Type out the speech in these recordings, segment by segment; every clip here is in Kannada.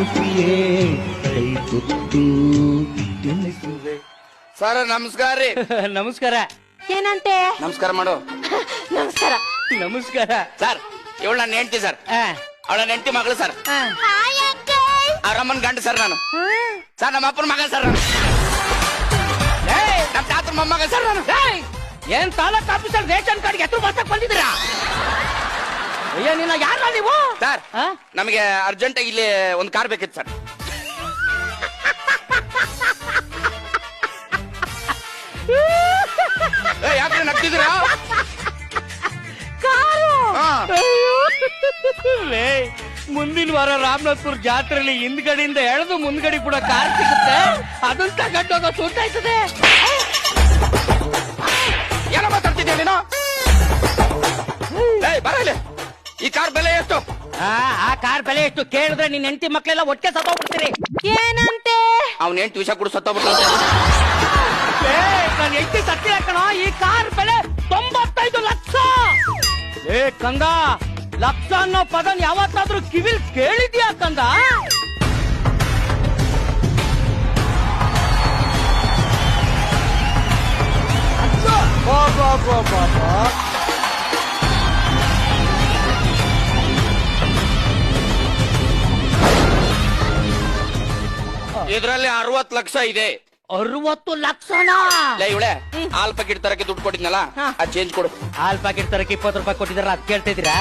ತಿನಿಸಿಯೇ ಕೈ ತುತ್ತು ತಿನಿಸುವೆ. ಸರ್ ನಮಸ್ಕಾರ ರೀ. ನಮಸ್ಕಾರ. ಏನಂತೆ? ನಮಸ್ಕಾರ ಮಾಡು. ನಮಸ್ಕಾರ. ನಮಸ್ಕಾರ ಸರ್ ಇವಳು ನನ್ನ ಹೆಂಡತಿ ಸರ್. ಅವಳ ಹೆಂಡತಿ ಮಗಳು ಸರ್. ಅವ್ರ ಅಮ್ಮನ ಗಂಡ ಸರ್ ನಾನು. ಸರ್ ನಮ್ಮ ಅಪ್ಪನ ಮಗ ಸರ್ ನಾನು. ನಮ್ಮ ತಾತನ ಮೊಮ್ಮಗ ಸರ್ ನಾನು. ಏನ್ ತಾಲೂಕ್ ಆಫೀಸರ್ ರೇಷನ್ ಕಾರ್ಡ್ ಹೆಸರು ಬರ್ಸಕ್ ಬಂದಿದ್ದೀರಾ? ಅಯ್ಯೋ ನಿನ್ನ ಯಾರ ನೀವು? ಸರ್ ನಮಗೆ ಅರ್ಜೆಂಟ್ ಆಗಿ ಇಲ್ಲಿ ಒಂದು ಕಾರ್ ಬೇಕಿತ್ತು ಸರ್. ಯಾಕ್ರೆ ನಗ್ತಿದ್ದೀರಾ? ಮುಂದಿನ ವಾರ ರಾಮನಾಥ್ಪುರ ಜಾತ್ರೆಯಲ್ಲಿ ಹಿಂದ್ಗಡೆಯಿಂದ ಎಳೆದು ಮುಂದ್ಗಡೆ ಕೂಡ ಕಾರ್ ಸಿಗುತ್ತೆ. ಅದನ್ನ ತಗೊಂಡೋಗೋ ಸುತ್ತಾಯ್ತದೆ. ಏನೋ ಮಾತಾಡ್ತಿದ್ಯಾ ನೀನು? ಬರಲಿ. ಈ ಕಾರ್ ಬೆಲೆ ಎಷ್ಟು? ಆ ಕಾರ್ ಬೆಲೆ ಎಷ್ಟು ಕೇಳಿದ್ರೆ ನಿನ್ ಹೆಂಡತಿ ಮಕ್ಳೆಲ್ಲ ಒಟ್ಟಿಗೆ ಸತ್ತೋಗ್ಬಿಡ್ತೀರಿ. ಏನಂತೆ? ಅವ್ನ ಹೆಂಡತಿ ವಿಷ ಕೂಡ ಸತ್ತೋಗ್ಬಿಡ್ತಾನೆ. ನಾನು ಹೆಂಡತಿ ಸತ್ತಿ ಹಾಕೋಣ. ಈ ಕಾರ್ ಬೆಲೆ 95 ಲಕ್ಷ. ಕಂದ, ಲಕ್ಷ ಅನ್ನೋ ಪದನ್ ಯಾವತ್ತಾದ್ರೂ ಕಿವಿಲ್ ಕೇಳಿದ್ಯಾ ಕಂದ? ಇದ್ರಲ್ಲಿ 60 ಲಕ್ಷ ಇದೆ. 60 ಲಕ್ಷನಾ? ಇವಳೆ ಹಾಲ್ ಪ್ಯಾಕೆಟ್ ತರಕ್ಕೆ ದುಡ್ಡು ಕೊಟ್ಟಿದ್ನಲ್ಲ, ಆ ಚೇಂಜ್ ಕೊಡು. ಹಾಲ್ ಪ್ಯಾಕೆಟ್ ತರಕ್ಕೆ 20 ರೂಪಾಯಿ ಕೊಟ್ಟಿದಾರ, ಅದ್ ಕೇಳ್ತಿದ್ದೀರಾ?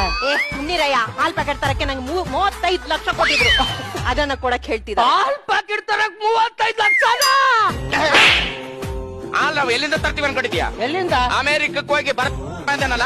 ಮುನ್ನಿರಯ್ಯ, ಹಾಲ್ ಪ್ಯಾಕೆಟ್ ತರಕ್ಕೆ ನಂಗೆ 35 ಲಕ್ಷ ಕೊಟ್ಟಿದ್ರು. ಅದನ್ನ ಕೊಡಕ್ ಹೇಳ್ತಿದ್ದ. ಹಾಲ್ ಪ್ಯಾಕೆಟ್ ತರಕ್ 35 ಲಕ್ಷನಾ? ಹಾಲ್ ನಾವು ಎಲ್ಲಿಂದ ತರ್ತೀವಿ ಅನ್ಕೊಂಡಿದ್ಯಾ? ಎಲ್ಲಿಂದ? ಅಮೆರಿಕಕ್ಕೆ ಹೋಗಿ ಬರ್ತಾನಲ್ಲ,